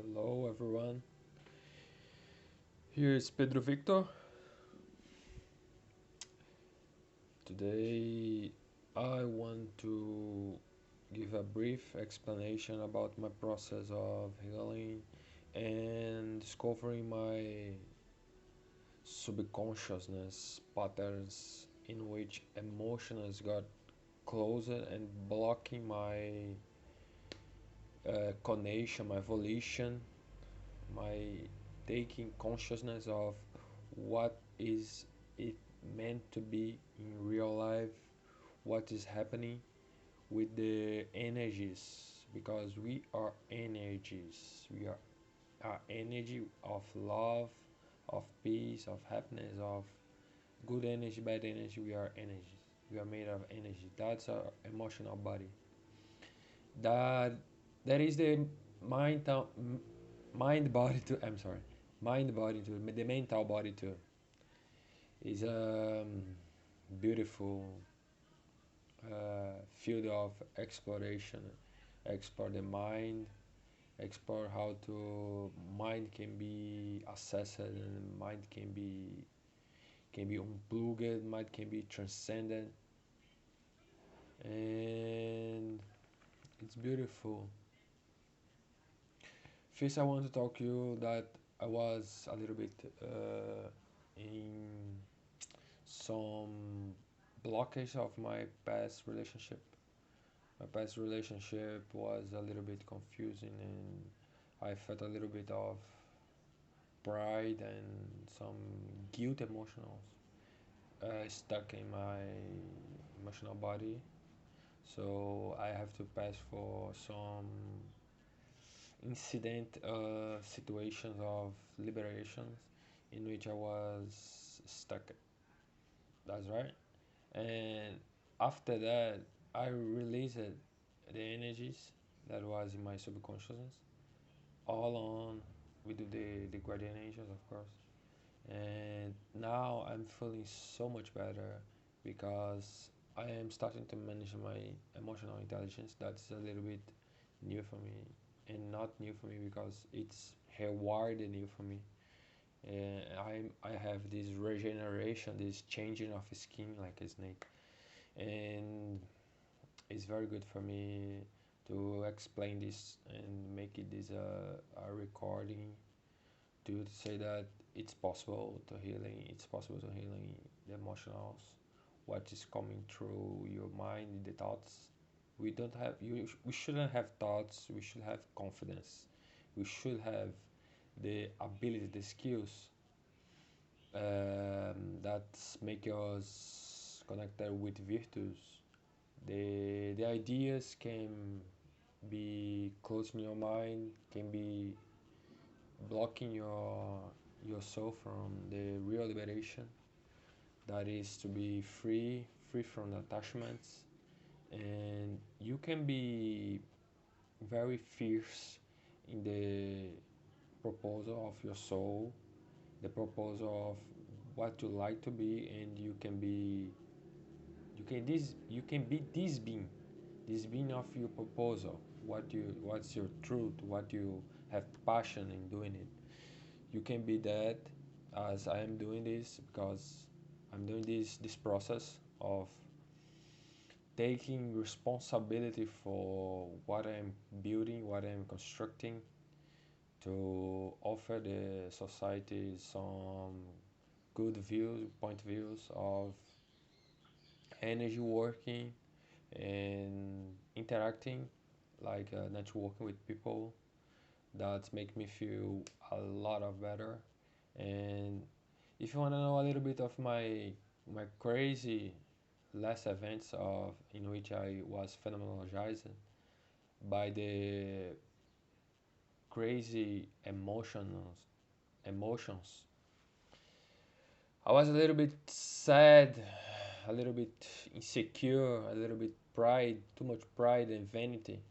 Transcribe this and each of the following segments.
Hello everyone. Here is Pedro Victor. Today I want to give a brief explanation about my process of healing and discovering my subconsciousness patterns in which emotions got closer and blocking my connection, my volition, my taking consciousness of what is it meant to be in real life, what is happening with the energies, because we are energies. We are energy of love, of peace, of happiness, of good energy, bad energy. We are energies. We are made of energy. That's our emotional body. That that is the mind mind body too. I'm sorry, mind body too. The mental body too is a beautiful field of exploration. Explore the mind. Explore how to mind can be assessed and mind can be unplugged. Mind can be transcended, and it's beautiful. First, I want to talk to you that I was a little bit in some blockage of my past relationship. My past relationship was a little bit confusing, and I felt a little bit of pride and some guilt emotions stuck in my emotional body. So I have to pass for some incident situations of liberations in which I was stuck. That's right. And after that, I released the energies that was in my subconsciousness, all on with the guardian angels, of course. And now I'm feeling so much better because I am starting to manage my emotional intelligence. That's a little bit new for me, and not new for me because it's hardwired new for me. I have this regeneration, this changing of skin like a snake, and it's very good for me to explain this and make it this a recording to say that it's possible to healing. It's possible to healing the emotionals, what is coming through your mind, the thoughts. We don't have you. We shouldn't have thoughts. We should have confidence. We should have the ability, the skills that make us connected with virtues. The ideas can be close in your mind, can be blocking your soul from the real liberation. That is to be free from attachments, and you can be very fierce in the proposal of your soul, the proposal of what you like to be, and you can be this being of your proposal, what's your truth, what you have passion in doing it. You can be that, as I am doing this, because I'm doing this process of taking responsibility for what I'm building, what I'm constructing, to offer the society some good views, point views of energy working and interacting, like networking with people. That make me feel a lot of better. And if you want to know a little bit of my crazy last events of in which I was phenomenologized by the crazy emotions, I was a little bit sad, a little bit insecure, a little bit pride, too much pride and vanity.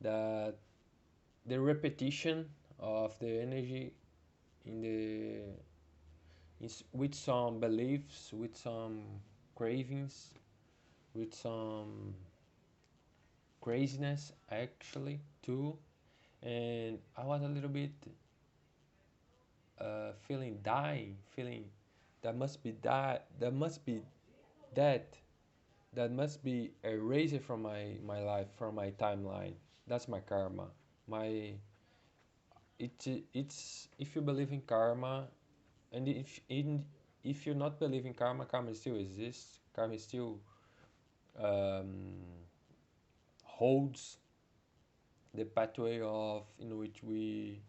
That the repetition of the energy in the with some beliefs, with some cravings, with some craziness actually too, and I was a little bit feeling dying, feeling that must be that must be that that must be erased from my life, from my timeline. That's my karma. My it's if you believe in karma, and if you not believe in karma, karma still exists. Karma still um, holds the pathway of in which we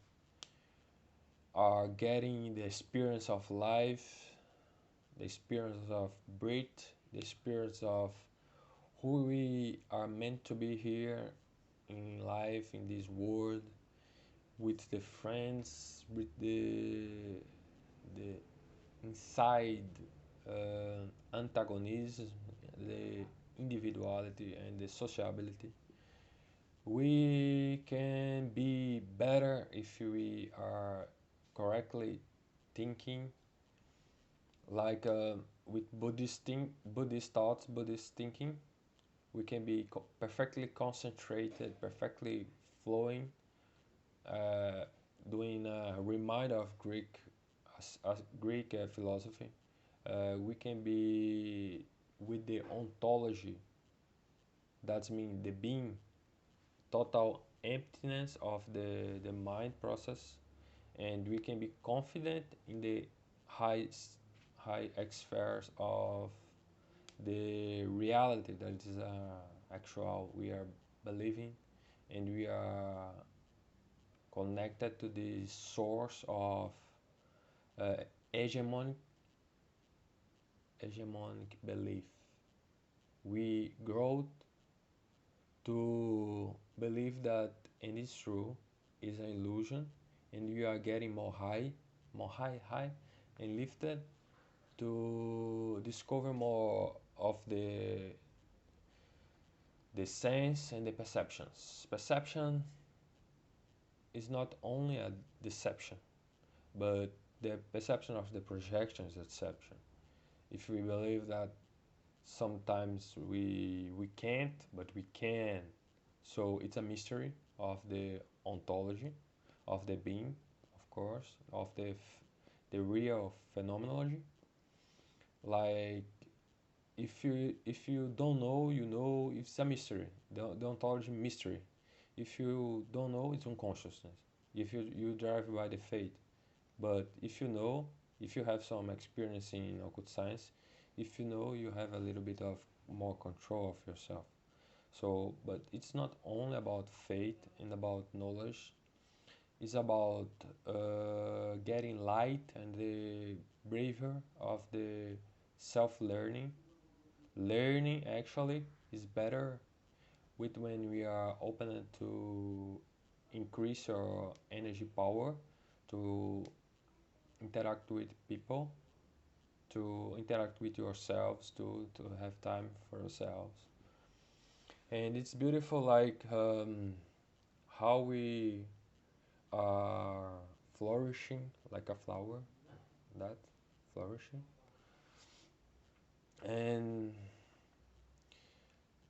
are getting the experience of life, the experience of breath, the experience of who we are meant to be here in life, in this world, with the friends, with the inside antagonism, the individuality, and the sociability. We can be better if we are correctly thinking, like with Buddhist thoughts, Buddhist thinking. We can be perfectly concentrated, perfectly flowing, uh, doing a reminder of Greek philosophy. We can be with the ontology. That's mean the being, total emptiness of the mind process, and we can be confident in the high high spheres of the reality that is actual we are believing, and we are connected to the source of uh, hegemonic hegemonic belief. We grow to believe that and it's true is an illusion, and we are getting more high, and lifted to discover more of the sense and the perceptions. Perception is not only a deception, but the perception of the projection is a deception. If we believe that sometimes we can't, but we can, so it's a mystery of the ontology, of the being, of course, of the real phenomenology. Like if you don't know, you know, it's a mystery. The ontology mystery. If you don't know, it's unconsciousness. If you drive by the faith, but if you know, if you have some experience in occult science, if you know, you have a little bit of more control of yourself. So, but it's not only about faith and about knowledge. It's about getting light and the braver of the self-learning. Learning actually is better with when we are open to increase our energy power, to interact with people, to interact with yourselves, to have time for yourselves. And it's beautiful, like how we are flourishing like a flower, that flourishing, and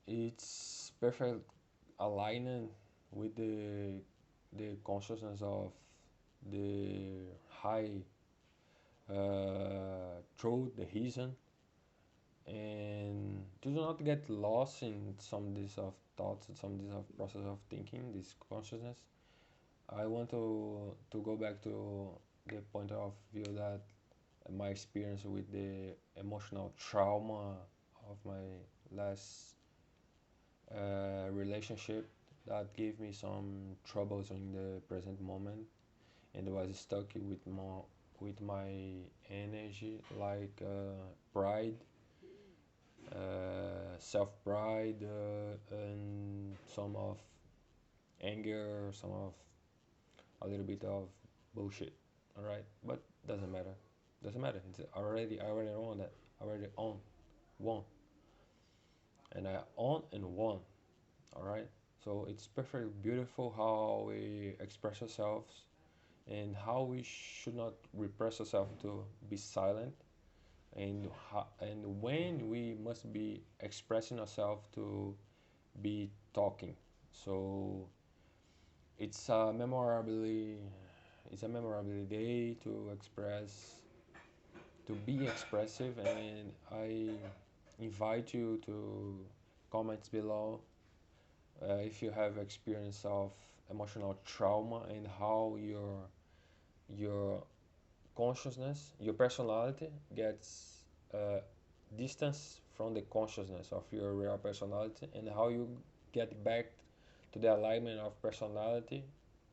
it's perfect alignment with the consciousness of the high truth, the reason, and to not get lost in some of these of thoughts, some of these of process of thinking, this consciousness. I want to go back to the point of view that my experience with the emotional trauma of my last relationship that gave me some troubles in the present moment, and was stuck with my energy, like pride, self pride, and some of anger, some of a little bit of bullshit. All right, but doesn't matter. Doesn't matter. It's already I already won that. I already on won, and I on and won. All right. So it's perfectly beautiful how we express ourselves, and how we should not repress ourselves to be silent, and when we must be expressing ourselves to be talking. So It's a memorably it's a memorable day to express, to be expressive, and I invite you to comments below if you have experience of emotional trauma and how your consciousness, your personality gets uh, distance from the consciousness of your real personality, and how you get back to the alignment of personality,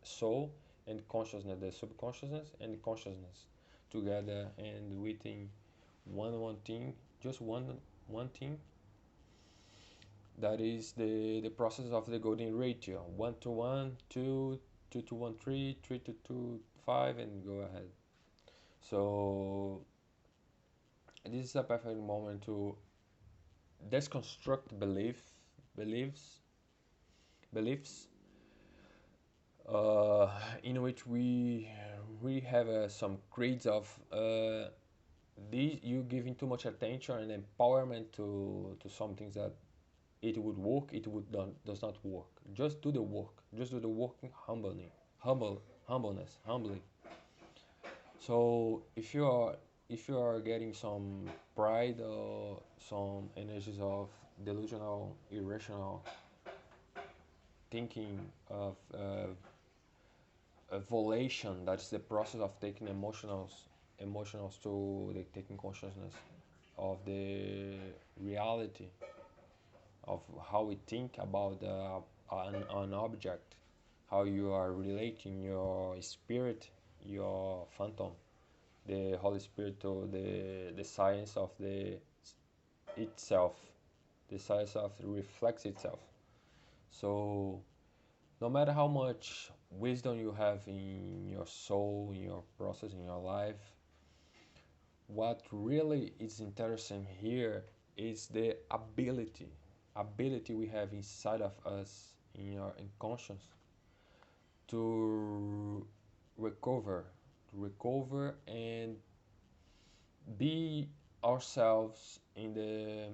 soul, and consciousness, the subconsciousness and the consciousness together and within one thing, just one thing. That is the process of the golden ratio: 1 to 1, 2, 2 to 1, 3, 3 to 2, 5, and go ahead. So this is a perfect moment to deconstruct beliefs, beliefs, uh, in which we have some creeds of these, you giving too much attention and empowerment to some things that it would work, it would not, does not work. Just do the work. Just do the work humbly, humbly. So if you are getting some pride or some energies of delusional, irrational thinking of a volation, that's the process of taking emotionals to the taking consciousness of the reality of how we think about an object, how you are relating your spirit, your phantom, the Holy Spirit, to the science of the itself, the science of reflects itself. So no matter how much wisdom you have in your soul, in your process, in your life, what really is interesting here is the ability we have inside of us in our unconscious to recover, and be ourselves in the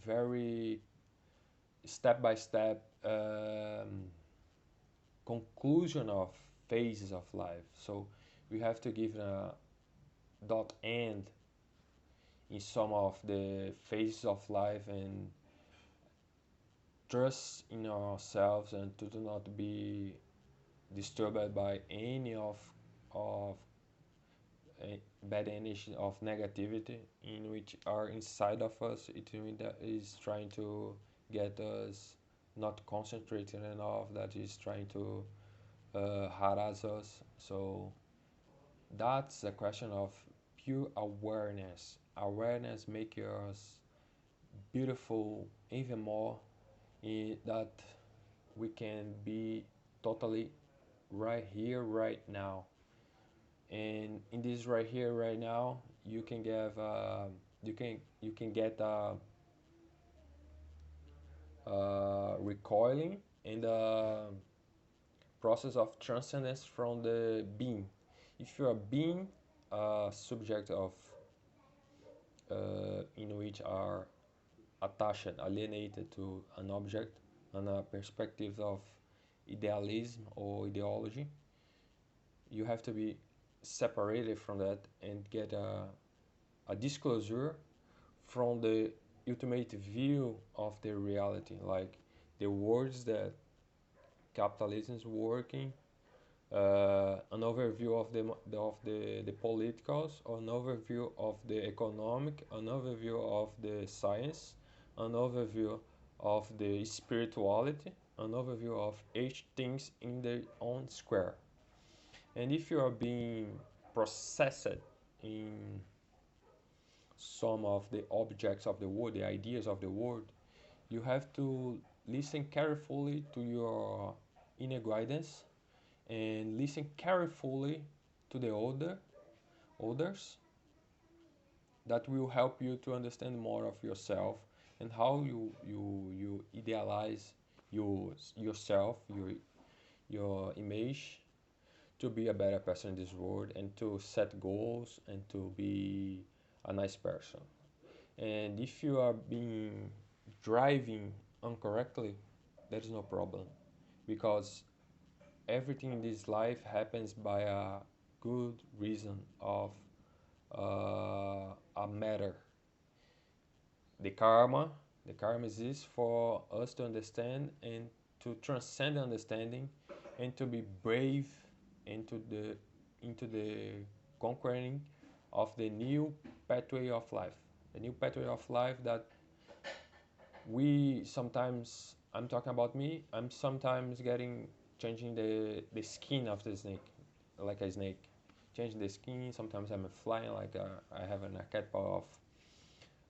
very step by step conclusion of phases of life. So we have to give a dot end in some of the phases of life and trust in ourselves, and to do not be disturbed by any of bad energy of negativity in which are inside of us. It that is trying to get us not concentrated enough, that is trying to harass us. So that's a question of pure awareness. Awareness makes us beautiful even more, that we can be totally right here right now. And in this right here right now, you can get you can get recoiling in the process of transcendence from the being. If you are being subject of in which are attached, alienated to an object and a perspective of idealism or ideology, you have to be separated from that and get a disclosure from the ultimate view of the reality, like the words that capitalism is working, an overview of the politicals, an overview of the economic, an overview of the science, an overview of the spirituality, an overview of each things in their own square. And if you are being processed in some of the objects of the world, the ideas of the world, you have to listen carefully to your inner guidance, and listen carefully to the others, that will help you to understand more of yourself and how you idealize yourself, your image, to be a better person in this world, and to set goals and to be a nice person. And if you are being driving incorrectly, there is no problem, because everything in this life happens by a good reason of a matter. The karma, the karma exists for us to understand and to transcend understanding and to be brave into the conquering of the new pathway of life. The new pathway of life that we sometimes, I'm talking about me, I'm sometimes getting changing the skin of the snake, like a snake, changing the skin. Sometimes I'm flying like I have an archetype of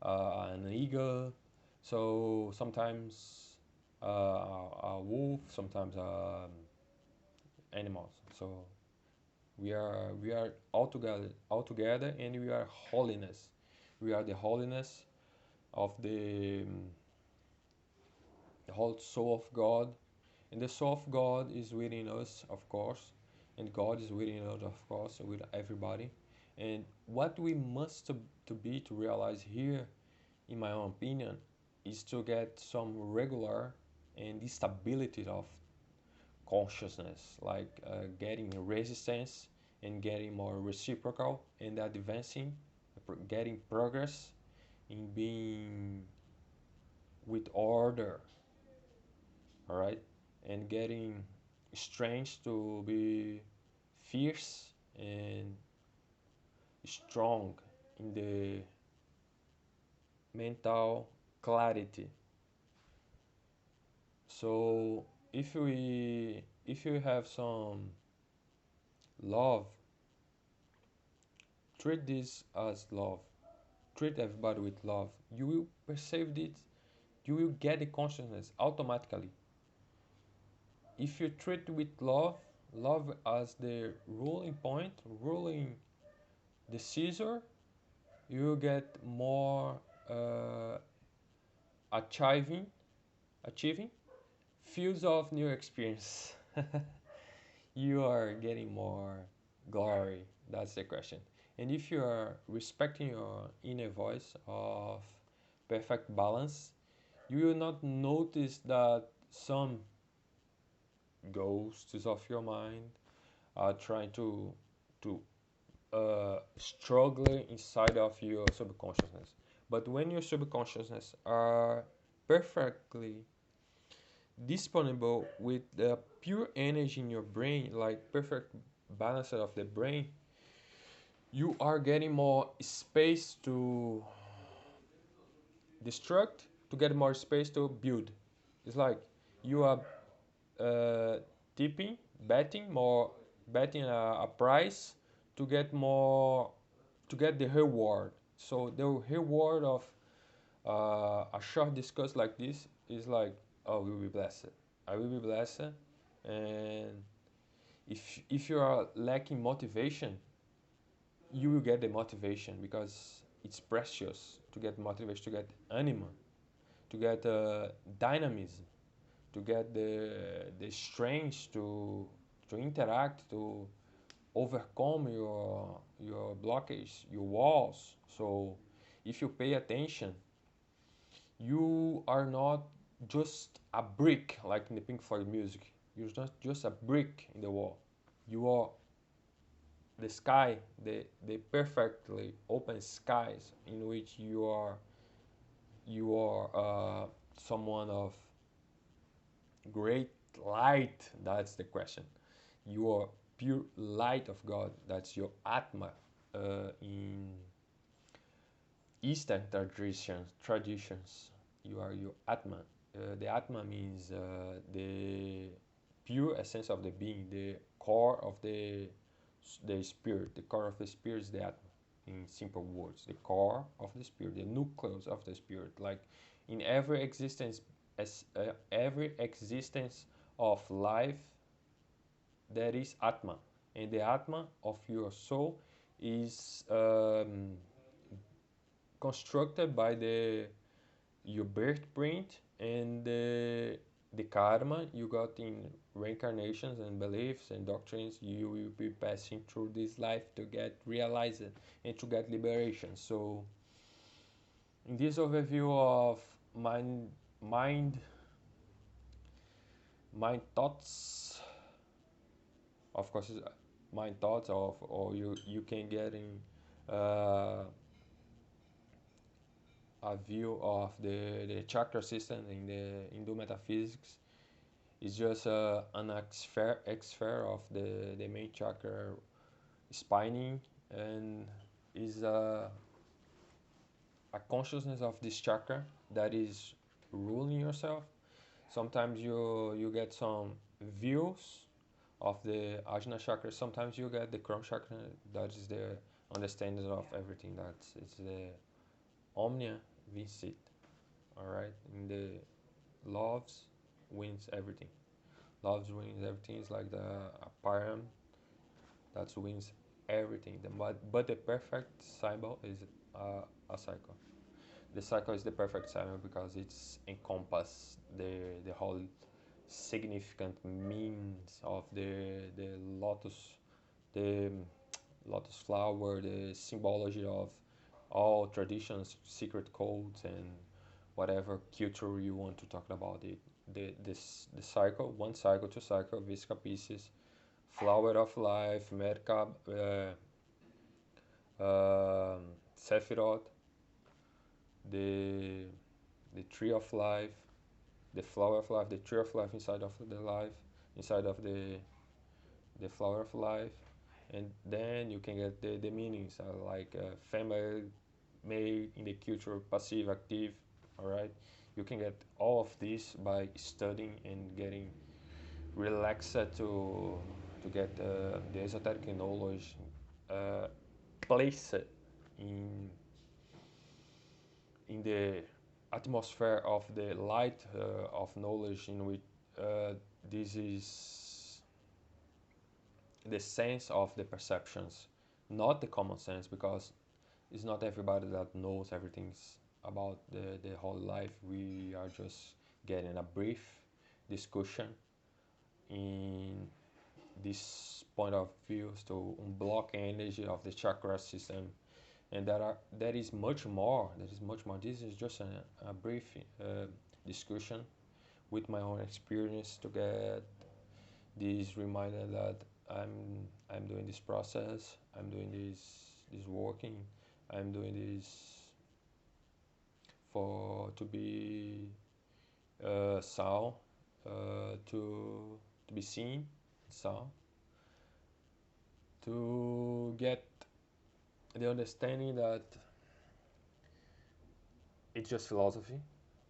an eagle. So sometimes a wolf, sometimes animals. So we are all together, and we are holiness. We are the holiness of the whole soul of God, and the soul of God is within us, of course, and God is within us, of course, with everybody. And what we must to be to realize here, in my own opinion, is to get some regular and stability of consciousness, like getting resistance and getting more reciprocal and advancing, getting progress in being with order, all right, and getting strength to be fierce and strong in the mental clarity. So if you have some love, treat this as love. Treat everybody with love. You will perceive it. You will get the consciousness automatically. If you treat with love, love as the ruling point, ruling the Caesar, you will get more uh, achieving, achieving fields of new experience. You are getting more glory. That's the question. And if you are respecting your inner voice of perfect balance, you will not notice that some ghosts of your mind are trying to struggle inside of your subconsciousness. But when your subconsciousness are perfectly disponible with the pure energy in your brain, like perfect balance of the brain, you are getting more space to destruct, to get more space to build. It's like you are uh, tipping, betting a price to get more, to get the reward. So the reward of a short discuss like this is like, oh, we will be blessed. I will be blessed, and if you are lacking motivation, you will get the motivation because it's precious to get motivation, to get anima, to get dynamism, to get the strength to interact, to overcome your blockage, your walls. So if you pay attention, you are not just a brick like in the Pink Floyd music. You're not just a brick in the wall. You are the sky, the perfectly open skies in which you are someone of great light. That's the question. You are pure light of God. That's your atma. In Eastern traditions, you are your atma. The atma means the pure essence of the being, the core of the spirit. The core of the spirit is the atma. In simple words, the core of the spirit, the nucleus of the spirit. Like in every existence, as every existence of life, there is atma, and the atma of your soul is constructed by the your birth print and the karma you got in reincarnations and beliefs and doctrines you will be passing through this life to get realized and to get liberation. So in this overview of mind mind thoughts, of course, it's my thoughts of, or you can get in uh, a view of the chakra system in the Hindu metaphysics. It's just an X sphere of the main chakra spinning, and is a consciousness of this chakra that is ruling yourself. Sometimes you get some views of the Ajna chakra. Sometimes you get the Crown chakra. That is the understanding of everything. That's it's the omnia vincit. All right, in the loves wins everything. Loves wins everything. It's like the param that wins everything. But the perfect symbol is a cycle. The cycle is the perfect cycle because it's encompass the whole significant means of the lotus, the lotus flower, the symbology of all traditions, secret codes, and whatever culture you want to talk about it. The cycle, one cycle, two cycle, Visca pieces, flower of life, Merkab, Sephiroth, the the tree of life, the flower of life, the tree of life inside of the life, inside of the flower of life, and then you can get the meanings like family, male in the culture, passive, active. All right, you can get all of this by studying and getting relaxed to get the esoteric knowledge uh, placed in the atmosphere of the light of knowledge in which this is the sense of the perceptions, not the common sense, because it's not everybody that knows everything about the whole life. We are just getting a brief discussion in this point of views to unblock energy of the chakra system, and there is much more. There is much more. This is just a brief discussion with my own experience to get this reminder that I'm doing this process. I'm doing this working. I'm doing this for to be sound, to be seen, sound, to get the understanding that it's just philosophy.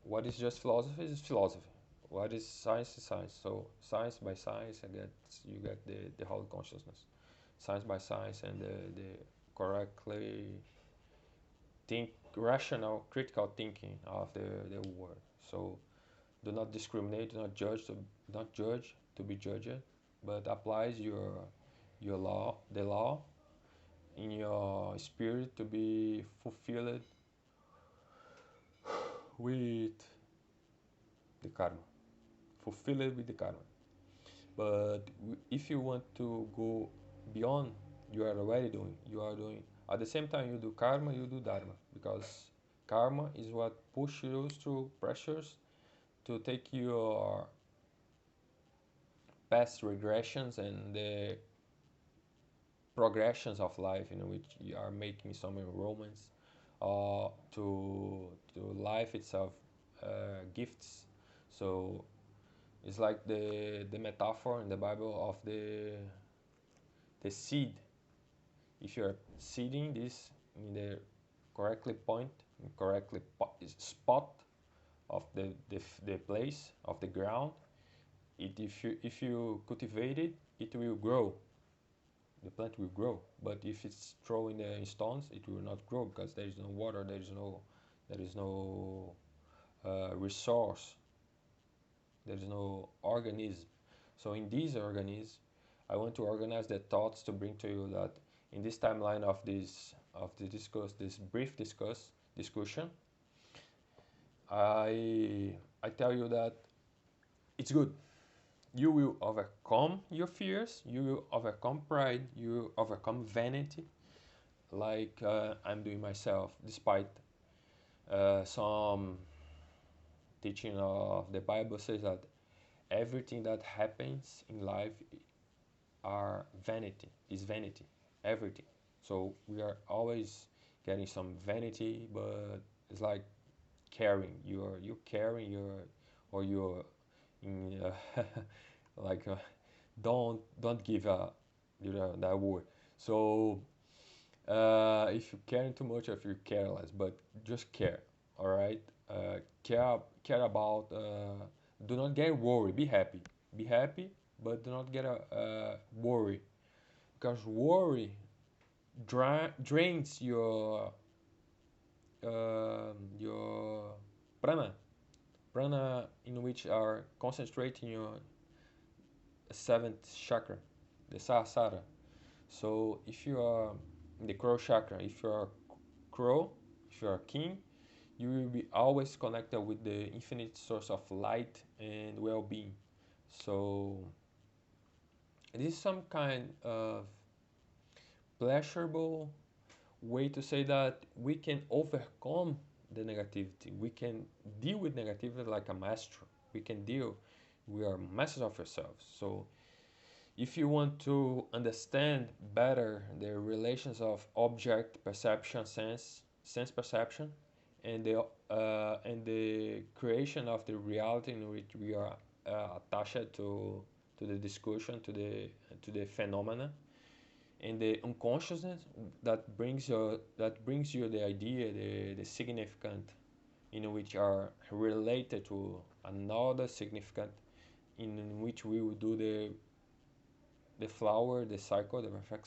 What is just philosophy is philosophy. What is science is science. So science by science, I get you get the whole consciousness. Science by science and the correctly think rational critical thinking of the word. So do not discriminate, do not judge to be judged, but applies your law, the law in your spirit to be fulfilled with the karma. Fulfill it with the karma. But if you want to go beyond, you are already doing. You are doing. At the same time, you do karma, you do dharma, because karma is what pushes you through pressures to take your past regressions and the progressions of life in which you are making some enrollments to life itself gifts. So it's like the metaphor in the Bible of the seed. If you're seeding this in the correctly point, correctly spot of the place of the ground, if you cultivate it, it will grow. The plant will grow. But if it's thrown in stones, it will not grow because there is no water, there is no resource, there is no organism. So in these organisms, I want to organize the thoughts to bring to you that in this timeline of the discourse, this brief discussion, I tell you that it's good. You will overcome your fears. You will overcome pride. You will overcome vanity, like I'm doing myself, despite some teaching of the Bible says that everything that happens in life are vanity, is vanity, everything. So we are always getting some vanity, but it's like caring. You're caring. Or you're in like don't give a that word. So if you caring too much, or if you care less, but just care. All right. Care about. Do not get worried. Be happy. Be happy, but do not get a worry, because worry drains your prana, in which are concentrating your seventh chakra, the Sahasrara. So if you are in the crow chakra, if you are crow, if you are king, you will be always connected with the infinite source of light and well-being. So this is some kind of pleasurable way to say that we can overcome the negativity. We can deal with negativity like a master. We can deal. We are masters of ourselves. So if you want to understand better the relations of object perception, sense perception, and the creation of the reality in which we are attached to the discussion, to the phenomena, and the unconsciousness that brings you the idea, the significant, in which are related to another significant, in which we will do the flower, the cycle, the perfect